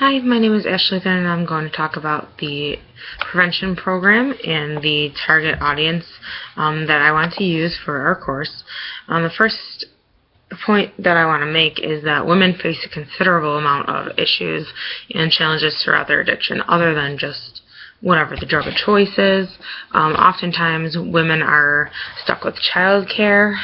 Hi, my name is Ashley Then, and I'm going to talk about the prevention program and the target audience that I want to use for our course. The first point that I want to make is that women face a considerable amount of issues and challenges throughout their addiction other than just whatever the drug of choice is. Oftentimes women are stuck with childcare.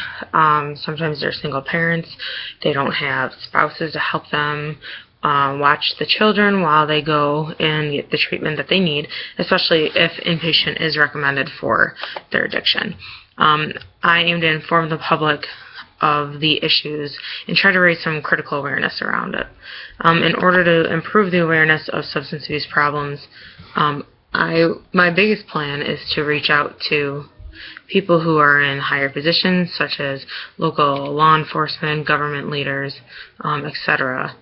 Sometimes they're single parents. They don't have spouses to help them watch the children while they go and get the treatment that they need, especially if inpatient is recommended for their addiction. I aim to inform the public of the issues and try to raise some critical awareness around it. In order to improve the awareness of substance abuse problems, my biggest plan is to reach out to people who are in higher positions, such as local law enforcement, government leaders, etc.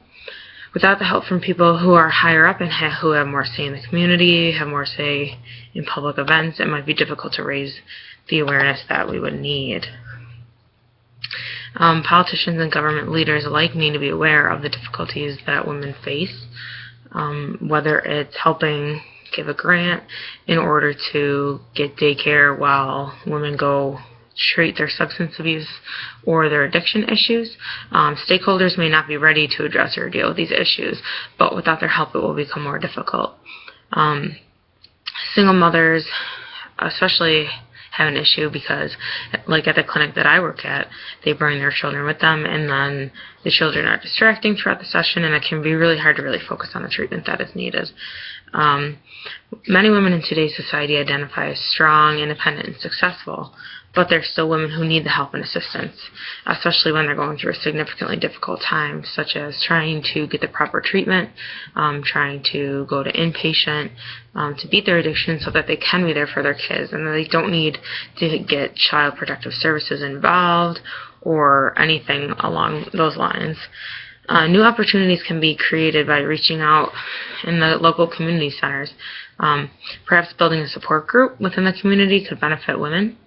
Without the help from people who are higher up and who have more say in the community, have more say in public events, it might be difficult to raise the awareness that we would need. Politicians and government leaders alike need to be aware of the difficulties that women face, whether it's helping give a grant in order to get daycare while women go treat their substance abuse or their addiction issues. Stakeholders may not be ready to address or deal with these issues, but without their help it will become more difficult. Single mothers especially have an issue because, like at the clinic that I work at, they bring their children with them, and then the children are distracting throughout the session, and it can be really hard to really focus on the treatment that is needed. Many women in today's society identify as strong, independent, and successful, but there's still women who need the help and assistance, especially when they're going through a significantly difficult time, such as trying to get the proper treatment, trying to go to inpatient, to beat their addiction so that they can be there for their kids, and they don't need to get Child Protective Services involved or anything along those lines. New opportunities can be created by reaching out in the local community centers. Perhaps building a support group within the community could benefit women.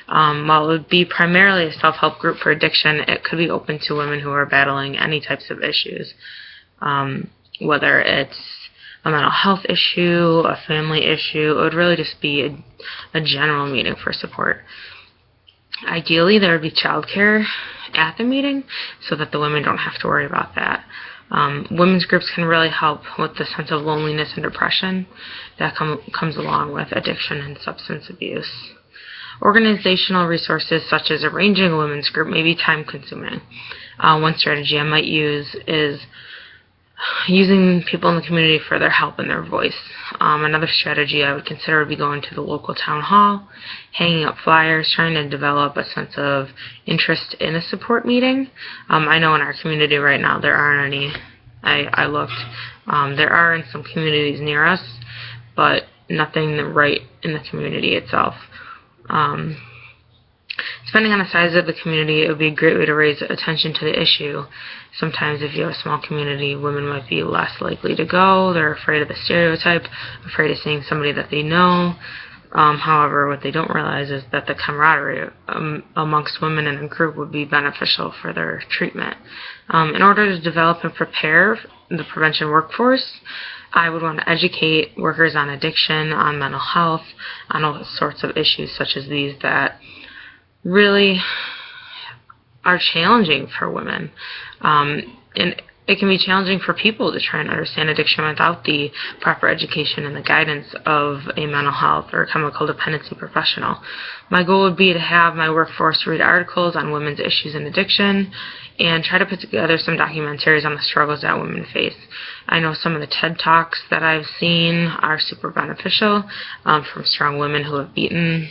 While it would be primarily a self-help group for addiction, it could be open to women who are battling any types of issues, whether it's a mental health issue, a family issue. It would really just be a general meeting for support. Ideally, there would be childcare at the meeting so that the women don't have to worry about that. Women's groups can really help with the sense of loneliness and depression that comes along with addiction and substance abuse. Organizational resources such as arranging a women's group may be time-consuming. One strategy I might use is using people in the community for their help and their voice. Another strategy I would consider would be going to the local town hall, hanging up flyers, trying to develop a sense of interest in a support meeting. I know in our community right now there aren't any. I looked. There are in some communities near us, but nothing right in the community itself. Depending on the size of the community, it would be a great way to raise attention to the issue. Sometimes if you have a small community, women might be less likely to go. They're afraid of the stereotype, afraid of seeing somebody that they know. However, what they don't realize is that the camaraderie amongst women in a group would be beneficial for their treatment. In order to develop and prepare the prevention workforce, I would want to educate workers on addiction, on mental health, on all sorts of issues such as these that really are challenging for women. And it can be challenging for people to try and understand addiction without the proper education and the guidance of a mental health or chemical dependency professional. My goal would be to have my workforce read articles on women's issues and addiction and try to put together some documentaries on the struggles that women face. I know some of the TED Talks that I've seen are super beneficial from strong women who have beaten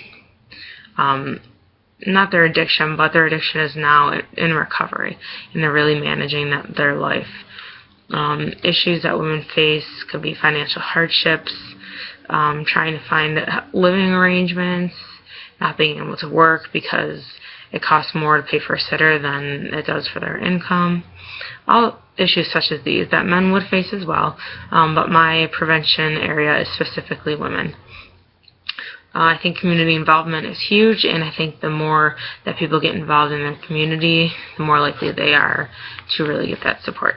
not their addiction, but their addiction is now in recovery, and they're really managing their life. Issues that women face could be financial hardships, trying to find living arrangements, not being able to work because it costs more to pay for a sitter than it does for their income. All issues such as these that men would face as well, but my prevention area is specifically women. I think community involvement is huge, and I think the more that people get involved in their community, the more likely they are to really get that support.